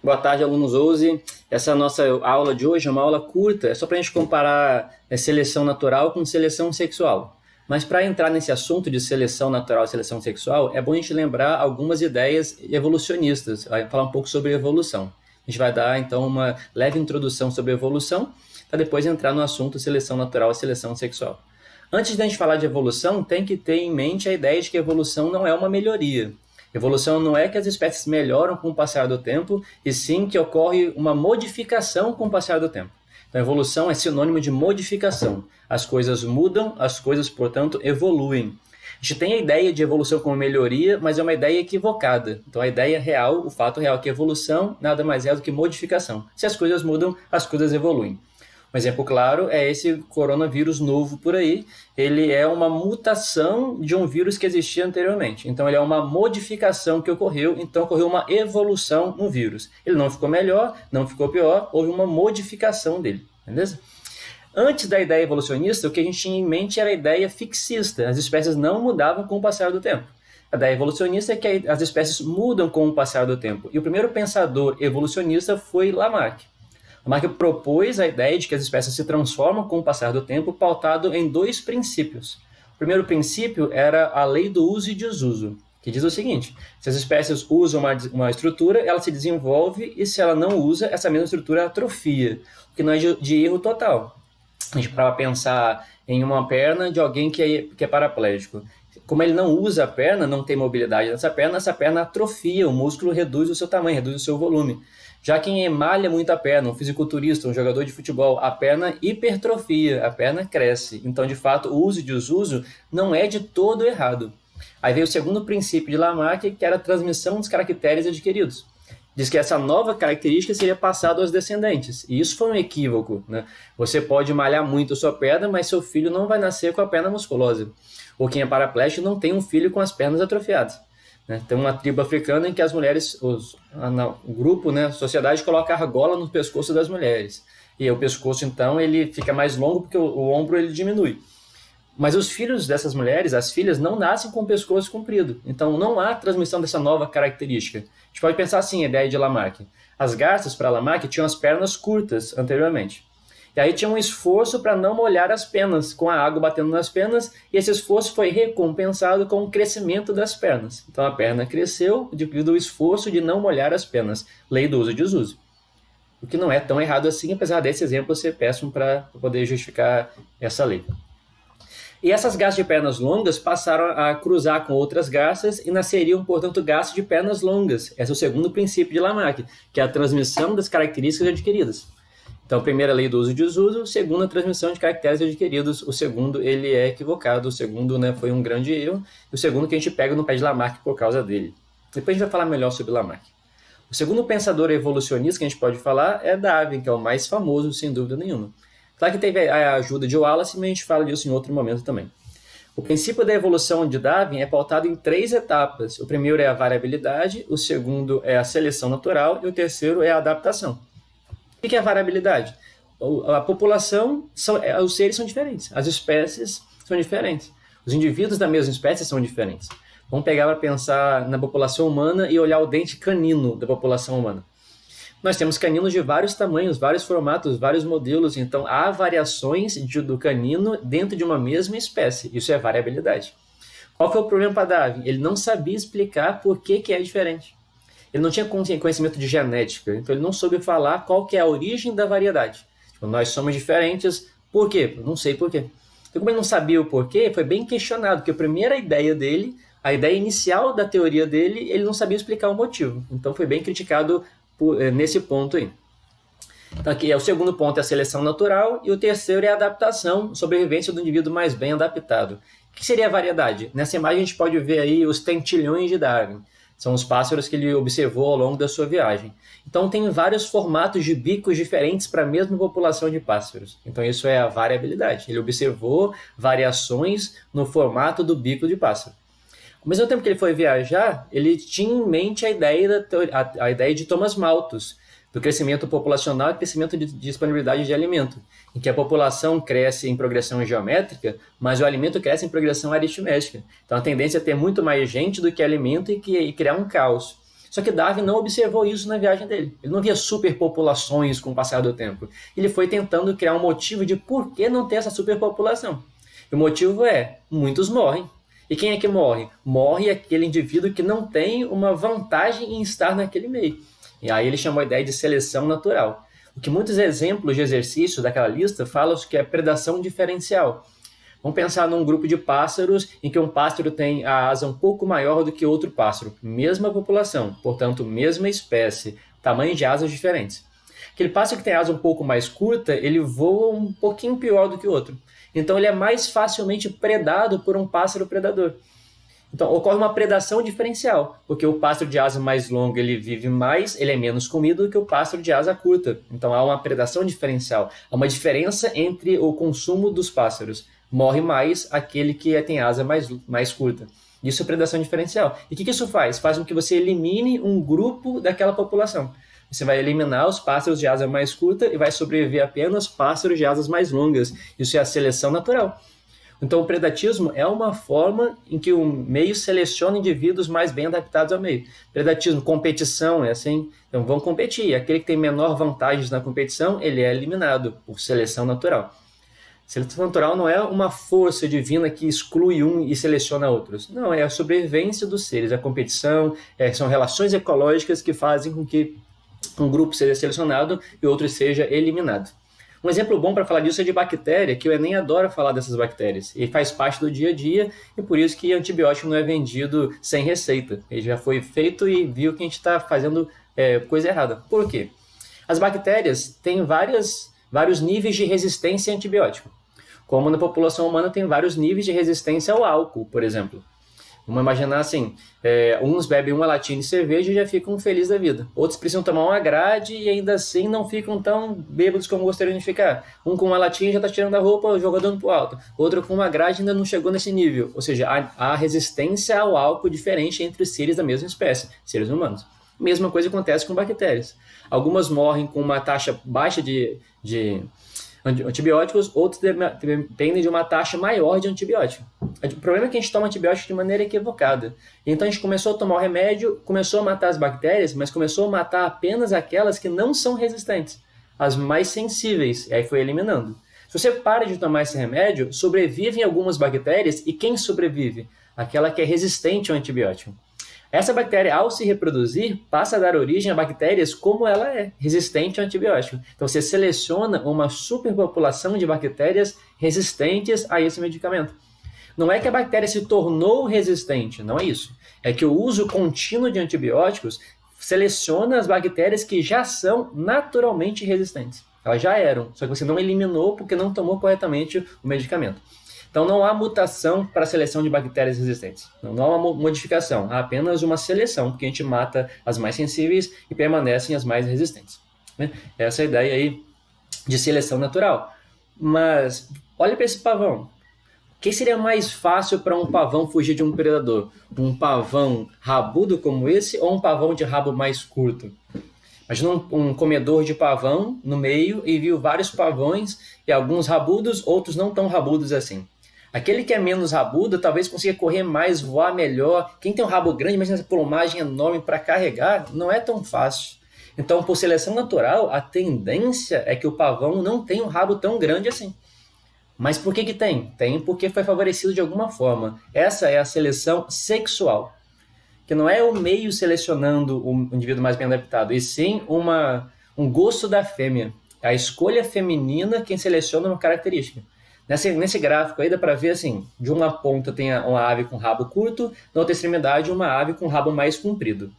Boa tarde, alunos Ouze. Essa nossa aula de hoje é uma aula curta, é só para a gente comparar seleção natural com seleção sexual. Mas para entrar nesse assunto de seleção natural e seleção sexual, é bom a gente lembrar algumas ideias evolucionistas, vai falar um pouco sobre evolução. A gente vai dar, então, uma leve introdução sobre evolução, para depois entrar no assunto seleção natural e seleção sexual. Antes de a gente falar de evolução, tem que ter em mente a ideia de que evolução não é uma melhoria. Evolução não é que as espécies melhoram com o passar do tempo, e sim que ocorre uma modificação com o passar do tempo. Então, evolução é sinônimo de modificação. As coisas mudam, as coisas, portanto, evoluem. A gente tem a ideia de evolução como melhoria, mas é uma ideia equivocada. Então, a ideia real, o fato real é que evolução nada mais é do que modificação. Se as coisas mudam, as coisas evoluem. Um exemplo claro é esse coronavírus novo por aí. Ele é uma mutação de um vírus que existia anteriormente. Então, ele é uma modificação que ocorreu. Então, ocorreu uma evolução no vírus. Ele não ficou melhor, não ficou pior, houve uma modificação dele. Beleza? Antes da ideia evolucionista, o que a gente tinha em mente era a ideia fixista. As espécies não mudavam com o passar do tempo. A ideia evolucionista é que as espécies mudam com o passar do tempo. E o primeiro pensador evolucionista foi Lamarck. Lamarck propôs a ideia de que as espécies se transformam com o passar do tempo, pautado em dois princípios. O primeiro princípio era a lei do uso e desuso, que diz o seguinte: se as espécies usam uma estrutura, ela se desenvolve, e se ela não usa, essa mesma estrutura atrofia, o que não é de erro total. A gente para pensar em uma perna de alguém que é paraplégico. Como ele não usa a perna, não tem mobilidade nessa perna atrofia, o músculo reduz o seu tamanho, reduz o seu volume. Já quem emalha muito a perna, um fisiculturista, um jogador de futebol, a perna hipertrofia, a perna cresce. Então, de fato, o uso e desuso não é de todo errado. Aí veio o segundo princípio de Lamarck, que era a transmissão dos caracteres adquiridos. Diz que essa nova característica seria passada aos descendentes. E isso foi um equívoco, né? Você pode malhar muito a sua perna, mas seu filho não vai nascer com a perna musculosa. Ou quem é paraplégico não tem um filho com as pernas atrofiadas. Tem uma tribo africana em que as mulheres, o grupo, a sociedade coloca argola no pescoço das mulheres. E o pescoço, então, ele fica mais longo porque o ombro ele diminui. Mas os filhos dessas mulheres, as filhas, não nascem com o pescoço comprido. Então, não há transmissão dessa nova característica. A gente pode pensar assim, a ideia de Lamarck. As garças, para Lamarck, tinham as pernas curtas anteriormente. E aí tinha um esforço para não molhar as penas, com a água batendo nas penas, e esse esforço foi recompensado com o crescimento das pernas. Então a perna cresceu devido ao esforço de não molhar as penas. Lei do uso e desuso. O que não é tão errado assim, apesar desse exemplo ser péssimo para poder justificar essa lei. E essas garças de pernas longas passaram a cruzar com outras garças e nasceriam, portanto, garças de pernas longas. Esse é o segundo princípio de Lamarck, que é a transmissão das características adquiridas. Então, a primeira lei do uso e desuso, segunda, a transmissão de caracteres adquiridos. O segundo, ele é equivocado. O segundo, foi um grande erro. E o segundo que a gente pega no pé de Lamarck por causa dele. Depois a gente vai falar melhor sobre Lamarck. O segundo pensador evolucionista que a gente pode falar é Darwin, que é o mais famoso, sem dúvida nenhuma. Claro que teve a ajuda de Wallace, mas a gente fala disso em outro momento também. O princípio da evolução de Darwin é pautado em 3 etapas. O primeiro é a variabilidade, o segundo é a seleção natural e o terceiro é a adaptação. O que é a variabilidade? A população, os seres são diferentes, as espécies são diferentes, os indivíduos da mesma espécie são diferentes. Vamos pegar para pensar na população humana e olhar o dente canino da população humana. Nós temos caninos de vários tamanhos, vários formatos, vários modelos, então há variações do canino dentro de uma mesma espécie, isso é variabilidade. Qual foi o problema para Darwin? Ele não sabia explicar por que é diferente. Ele não tinha conhecimento de genética, então ele não soube falar qual que é a origem da variedade. Tipo, nós somos diferentes, por quê? Não sei por quê. Então, como ele não sabia o porquê, foi bem questionado, porque a primeira ideia dele, a ideia inicial da teoria dele, ele não sabia explicar o motivo. Então foi bem criticado nesse ponto aí. Então aqui o segundo ponto é a seleção natural e o terceiro é a adaptação, sobrevivência do indivíduo mais bem adaptado. O que seria a variedade? Nessa imagem a gente pode ver aí os tentilhões de Darwin. São os pássaros que ele observou ao longo da sua viagem. Então, tem vários formatos de bicos diferentes para a mesma população de pássaros. Então, isso é a variabilidade. Ele observou variações no formato do bico de pássaro. Ao mesmo tempo que ele foi viajar, ele tinha em mente a ideia de Thomas Malthus, do crescimento populacional e crescimento de disponibilidade de alimento, em que a população cresce em progressão geométrica, mas o alimento cresce em progressão aritmética. Então a tendência é ter muito mais gente do que alimento e criar um caos. Só que Darwin não observou isso na viagem dele. Ele não via superpopulações com o passar do tempo. Ele foi tentando criar um motivo de por que não ter essa superpopulação. E o motivo é, muitos morrem. E quem é que morre? Morre aquele indivíduo que não tem uma vantagem em estar naquele meio. E aí ele chamou a ideia de seleção natural. O que muitos exemplos de exercício daquela lista falam que é predação diferencial. Vamos pensar num grupo de pássaros em que um pássaro tem a asa um pouco maior do que outro pássaro. Mesma população, portanto, mesma espécie, tamanho de asas diferentes. Aquele pássaro que tem a asa um pouco mais curta, ele voa um pouquinho pior do que o outro. Então, ele é mais facilmente predado por um pássaro predador. Então, ocorre uma predação diferencial, porque o pássaro de asa mais longa ele vive mais, ele é menos comido do que o pássaro de asa curta. Então, há uma predação diferencial. Há uma diferença entre o consumo dos pássaros. Morre mais aquele que tem asa mais curta. Isso é predação diferencial. E o que isso faz? Faz com que você elimine um grupo daquela população. Você vai eliminar os pássaros de asa mais curta e vai sobreviver apenas pássaros de asas mais longas. Isso é a seleção natural. Então, o predatismo é uma forma em que o meio seleciona indivíduos mais bem adaptados ao meio. Predatismo, competição, é assim. Então, vão competir. Aquele que tem menor vantagens na competição, ele é eliminado por seleção natural. Seleção natural não é uma força divina que exclui um e seleciona outros. Não, é a sobrevivência dos seres, a competição, são relações ecológicas que fazem com que um grupo seja selecionado e outro seja eliminado. Um exemplo bom para falar disso é de bactéria, que o Enem adora falar dessas bactérias. E faz parte do dia a dia, e por isso que antibiótico não é vendido sem receita. Ele já foi feito e viu que a gente está fazendo coisa errada. Por quê? As bactérias têm vários níveis de resistência a antibiótico. Como na população humana tem vários níveis de resistência ao álcool, por exemplo. Vamos imaginar assim, uns bebem uma latinha de cerveja e já ficam felizes da vida. Outros precisam tomar uma grade e ainda assim não ficam tão bêbados como gostariam de ficar. Um com uma latinha já está tirando a roupa, jogando para o alto. Outro com uma grade ainda não chegou nesse nível. Ou seja, há resistência ao álcool diferente entre os seres da mesma espécie, seres humanos. Mesma coisa acontece com bactérias. Algumas morrem com uma taxa baixa de antibióticos, outros dependem de uma taxa maior de antibiótico. O problema é que a gente toma antibiótico de maneira equivocada. Então a gente começou a tomar o remédio, começou a matar as bactérias, mas começou a matar apenas aquelas que não são resistentes, as mais sensíveis, e aí foi eliminando. Se você para de tomar esse remédio, sobrevivem algumas bactérias, e quem sobrevive? Aquela que é resistente ao antibiótico. Essa bactéria, ao se reproduzir, passa a dar origem a bactérias como ela é, resistente ao antibiótico. Então, você seleciona uma superpopulação de bactérias resistentes a esse medicamento. Não é que a bactéria se tornou resistente, não é isso. É que o uso contínuo de antibióticos seleciona as bactérias que já são naturalmente resistentes. Elas já eram, só que você não eliminou porque não tomou corretamente o medicamento. Então, não há mutação para a seleção de bactérias resistentes. Não há uma modificação, há apenas uma seleção, porque a gente mata as mais sensíveis e permanecem as mais resistentes. Essa é a ideia aí de seleção natural. Mas, olha para esse pavão. O que seria mais fácil para um pavão fugir de um predador? Um pavão rabudo como esse ou um pavão de rabo mais curto? Imagina um comedor de pavão no meio e viu vários pavões e alguns rabudos, outros não tão rabudos assim. Aquele que é menos rabudo talvez consiga correr mais, voar melhor. Quem tem um rabo grande, imagina essa plumagem enorme para carregar, não é tão fácil. Então, por seleção natural, a tendência é que o pavão não tenha um rabo tão grande assim. Mas por que tem? Tem porque foi favorecido de alguma forma. Essa é a seleção sexual. Que não é o meio selecionando o indivíduo mais bem adaptado, e sim um gosto da fêmea. É a escolha feminina quem seleciona uma característica. Nesse gráfico aí dá para ver assim, de uma ponta tem uma ave com rabo curto, na outra extremidade uma ave com rabo mais comprido.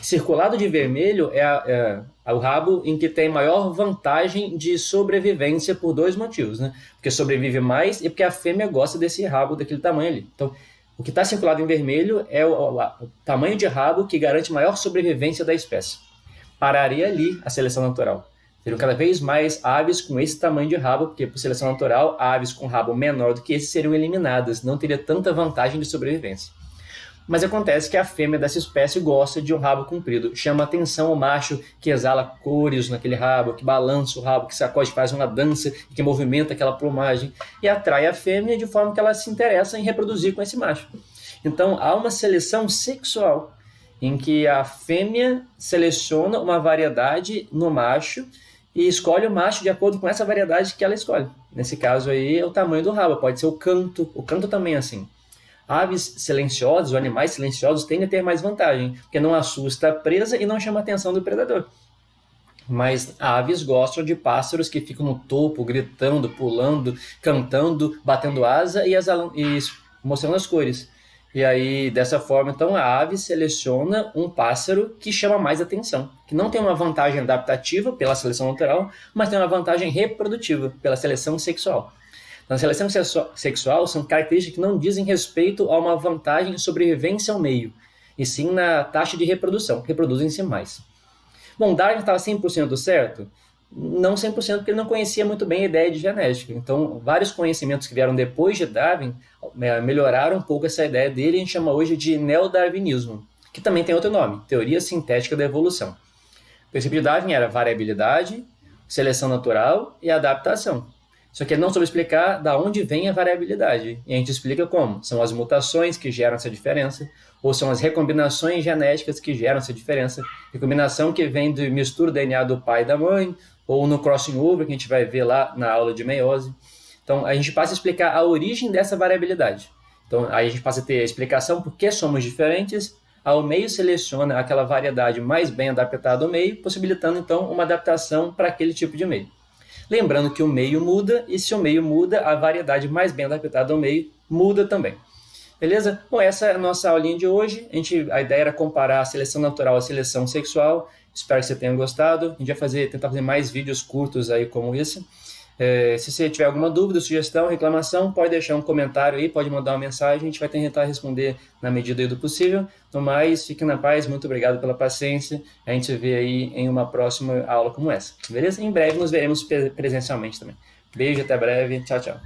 Circulado de vermelho é o rabo em que tem maior vantagem de sobrevivência por dois motivos, né? Porque sobrevive mais e porque a fêmea gosta desse rabo daquele tamanho ali. Então, o que está circulado em vermelho é o tamanho de rabo que garante maior sobrevivência da espécie. Pararia ali a seleção natural. Seriam cada vez mais aves com esse tamanho de rabo, porque por seleção natural, aves com rabo menor do que esse seriam eliminadas, não teria tanta vantagem de sobrevivência. Mas acontece que a fêmea dessa espécie gosta de um rabo comprido, chama atenção o macho que exala cores naquele rabo, que balança o rabo, que sacode, faz uma dança, que movimenta aquela plumagem e atrai a fêmea de forma que ela se interessa em reproduzir com esse macho. Então há uma seleção sexual em que a fêmea seleciona uma variedade no macho e escolhe o macho de acordo com essa variedade que ela escolhe. Nesse caso aí é o tamanho do rabo, pode ser o canto também é assim. Aves silenciosas, ou animais silenciosos, tendem a ter mais vantagem, porque não assusta a presa e não chama a atenção do predador. Mas aves gostam de pássaros que ficam no topo, gritando, pulando, cantando, batendo asa e mostrando as cores. E aí, dessa forma, então, a ave seleciona um pássaro que chama mais atenção, que não tem uma vantagem adaptativa pela seleção natural, mas tem uma vantagem reprodutiva pela seleção sexual. Na seleção sexual, são características que não dizem respeito a uma vantagem de sobrevivência ao meio, e sim na taxa de reprodução, reproduzem-se mais. Bom, Darwin estava 100% certo? Não 100%, porque ele não conhecia muito bem a ideia de genética. Então, vários conhecimentos que vieram depois de Darwin melhoraram um pouco essa ideia dele, e a gente chama hoje de neodarwinismo, que também tem outro nome, teoria sintética da evolução. O princípio de Darwin era variabilidade, seleção natural e adaptação. Só que ele não soube explicar da onde vem a variabilidade. E a gente explica como. São as mutações que geram essa diferença, ou são as recombinações genéticas que geram essa diferença. Recombinação que vem de mistura do DNA do pai e da mãe, ou no crossing over, que a gente vai ver lá na aula de meiose. Então, a gente passa a explicar a origem dessa variabilidade. Então, aí a gente passa a ter a explicação por que somos diferentes. O meio seleciona aquela variedade mais bem adaptada ao meio, possibilitando, então, uma adaptação para aquele tipo de meio. Lembrando que o meio muda, e se o meio muda, a variedade mais bem adaptada ao meio muda também. Beleza? Bom, essa é a nossa aulinha de hoje. A ideia era comparar a seleção natural à seleção sexual. Espero que você tenha gostado. A gente vai tentar fazer mais vídeos curtos aí como esse. Se você tiver alguma dúvida, sugestão, reclamação, pode deixar um comentário aí, pode mandar uma mensagem, a gente vai tentar responder na medida do possível. No mais, fique na paz, muito obrigado pela paciência. A gente se vê aí em uma próxima aula como essa, beleza? Em breve nos veremos presencialmente também. Beijo, até breve, tchau, tchau.